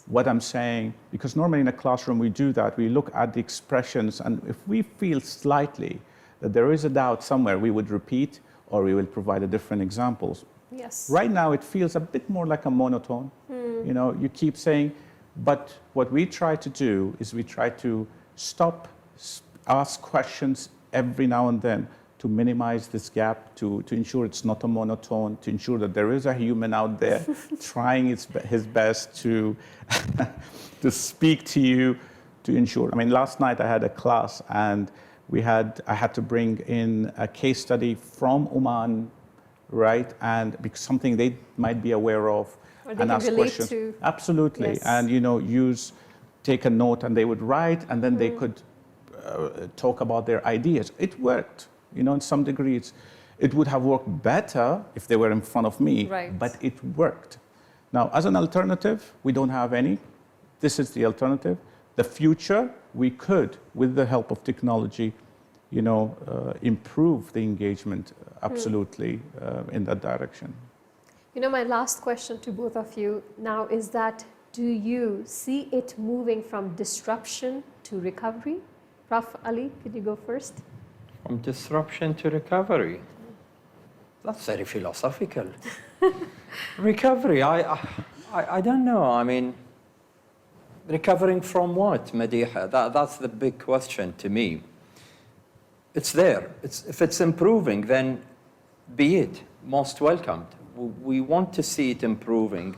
what I'm saying. Because normally in a classroom we do that. We look at the expressions, and if we feel slightly that there is a doubt somewhere, we would repeat or we will provide a different examples. Right now it feels a bit more like a monotone. You know, you keep saying, but what we try to do is we try to stop, ask questions every now and then, to minimize this gap, to ensure it's not a monotone, to ensure that there is a human out there trying his best to, to speak to you, to ensure. I mean, last night I had a class and I had to bring in a case study from Oman, right? And because something they might be aware of, or they and can ask relate questions. to. Absolutely. And, you know, take a note, and they would write, and then they could talk about their ideas. It worked. You know, in some degrees, it would have worked better if they were in front of me, but it worked. Now, as an alternative, we don't have any. This is the alternative. The future, we could, with the help of technology, you know, improve the engagement absolutely in that direction. You know, my last question to both of you now is that, do you see it moving from disruption to recovery? Prof. Ali, could you go first? From disruption to recovery. That's very philosophical. Recovery, I don't know. I mean, recovering from what, Madiha? That's the big question to me. It's there. If it's improving, then be it. Most welcomed. We want to see it improving.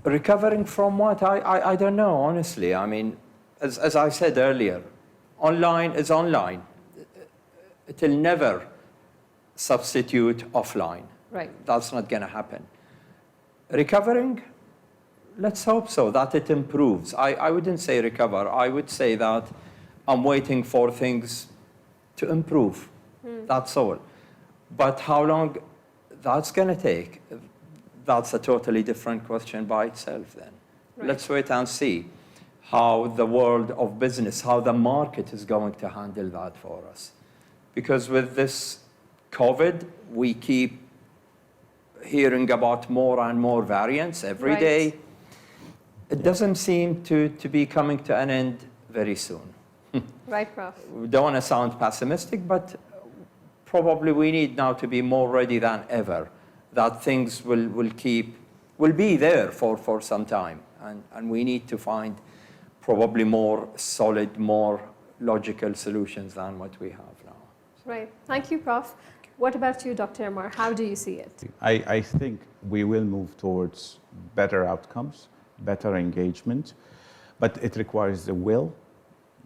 Recovering from what? I don't know, honestly. I mean, as I said earlier, online is online. It will never substitute offline. That's not going to happen. Recovering, let's hope so, that it improves. I wouldn't say recover. I would say that I'm waiting for things to improve. That's all. But how long that's going to take, that's a totally different question by itself then. Let's wait and see how the world of business, how the market is going to handle that for us. Because with this COVID, we keep hearing about more and more variants every day. It doesn't seem to be coming to an end very soon. Right, Prof. We don't want to sound pessimistic, but probably we need now to be more ready than ever, that things will be there for some time. And we need to find probably more solid, more logical solutions than what we have now. Right. Thank you, Prof. What about you, Dr. Amar? How do you see it? I think we will move towards better outcomes, better engagement, but it requires the will,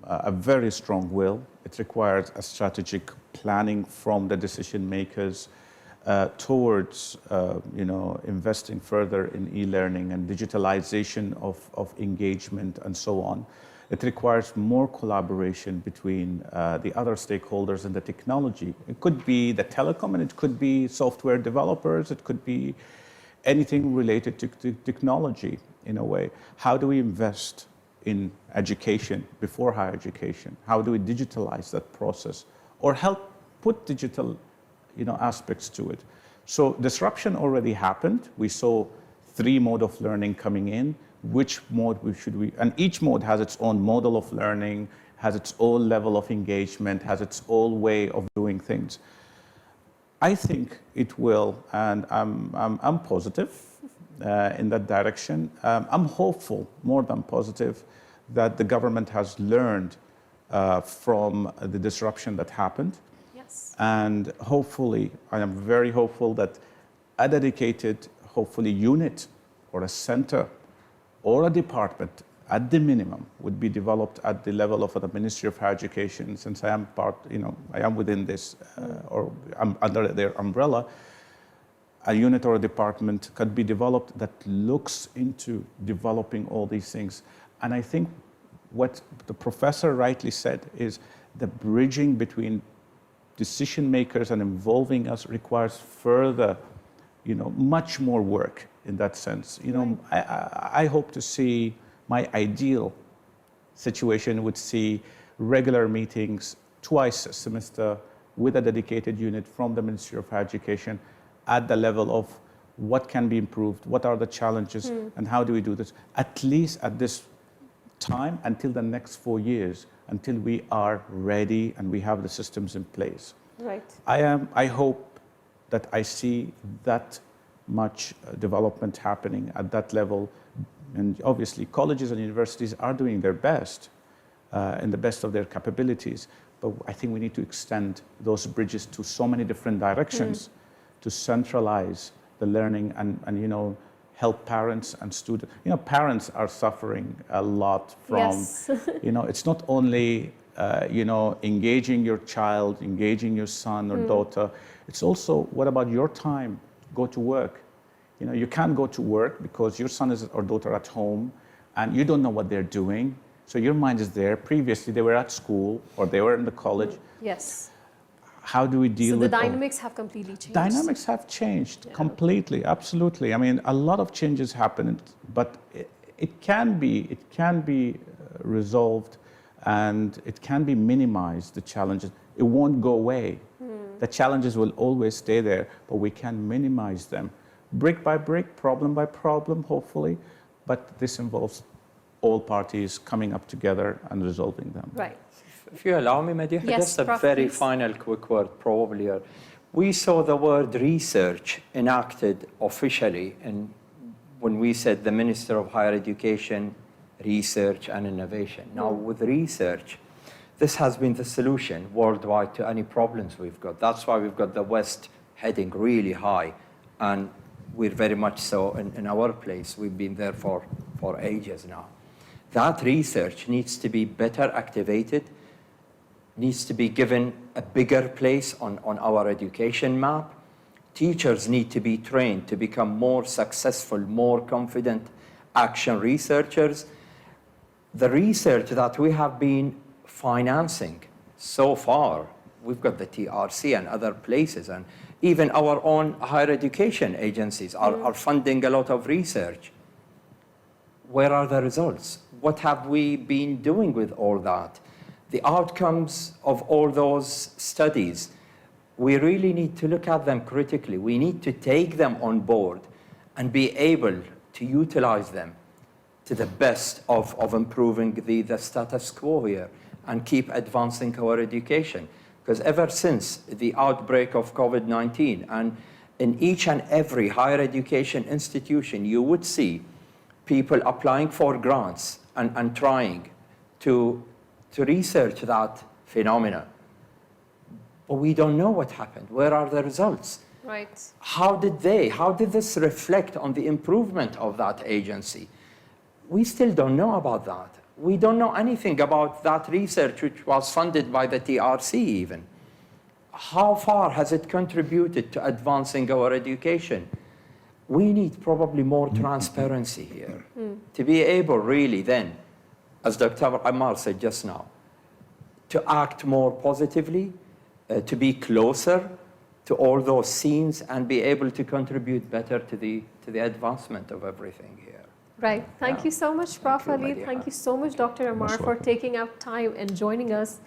a very strong will. It requires a strategic planning from the decision makers towards you know, investing further in e-learning and digitalization of engagement and so on. It requires more collaboration between the other stakeholders and the technology. It could be the telecom, and it could be software developers. It could be anything related to technology in a way. How do we invest in education before higher education? How do we digitalize that process or help put digital, you know, aspects to it? So disruption already happened. We saw 3 modes of learning coming in. Which mode should we, and each mode has its own model of learning, has its own level of engagement, has its own way of doing things. I think it will, and I'm positive in that direction. I'm hopeful, more than positive, that the government has learned from the disruption that happened. And hopefully, I am very hopeful that a dedicated, hopefully, unit or a center or a department, at the minimum, would be developed at the level of the Ministry of Higher Education, since I am part, you know, I am within this, or I'm under their umbrella. a unit or a department could be developed that looks into developing all these things. And I think what the professor rightly said is the bridging between decision makers and involving us requires further, much more work in that sense. I hope to see, my ideal situation would see regular meetings twice a semester with a dedicated unit from the Ministry of Higher Education at the level of what can be improved, what are the challenges, and how do we do this, at least at this time until the next 4 years, until we are ready and we have the systems in place. Right. I hope that I see that much development happening at that level. And obviously, colleges and universities are doing their best in the best of their capabilities. But I think we need to extend those bridges to so many different directions to centralize the learning and help parents and students. Parents are suffering a lot from, Yes. It's not only, engaging your child, engaging your son or daughter. It's also, what about your time? Go to work. You can't go to work because your son or daughter at home and you don't know what they're doing. So your mind is there. Previously, they were at school or they were in the college. Yes. How do we deal with So the dynamics have completely changed. Dynamics have changed completely, absolutely. I mean, a lot of changes happened, but it can be resolved and it can be minimized, the challenges. It won't go away. The challenges will always stay there, but we can minimize them. Brick by brick, problem by problem, hopefully, but this involves all parties coming up together and resolving them. Right. If you allow me, Madiha, Yes, just a Prof, very please. final quick word, probably. We saw the word research enacted officially when we said the Minister of Higher Education, Research and Innovation. Now, with research, this has been the solution worldwide to any problems we've got. That's why we've got the West heading really high, and we're very much so in our place. We've been there for ages now. That research needs to be better activated, needs to be given a bigger place on our education map. Teachers need to be trained to become more successful, more confident action researchers. The research that we have been financing so far, we've got the TRC and other places, and even our own higher education agencies are funding a lot of research. Where are the results? What have we been doing with all that? The outcomes of all those studies, we really need to look at them critically. We need to take them on board and be able to utilize them to the best of improving the status quo here and keep advancing our education. Because ever since the outbreak of COVID-19, and in each and every higher education institution, you would see people applying for grants and trying to research that phenomena. But we don't know what happened. Where are the results? Right. How did this reflect on the improvement of that agency? We still don't know about that. We don't know anything about that research which was funded by the TRC even. How far has it contributed to advancing our education? We need probably more transparency here to be able really then, as Dr. Ammar said just now, to act more positively, to be closer to all those scenes and be able to contribute better to the advancement of everything here. Right. Thank you so much, Prof. Thank you, Ali. Madiha. Thank you so much, Dr. Ammar, Most for welcome. taking out time and joining us.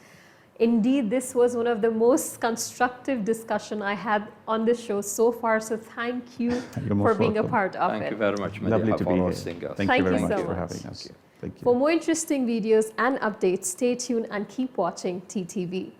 Indeed, this was one of the most constructive discussion I had on this show so far. So thank you You're for most being a welcome. part of Thank it. you very much, Lovely Madiha, to for be hosting here. us. Thank Thank you very you much so for much. having us. Thank you. For more interesting videos and updates, stay tuned and keep watching TTV.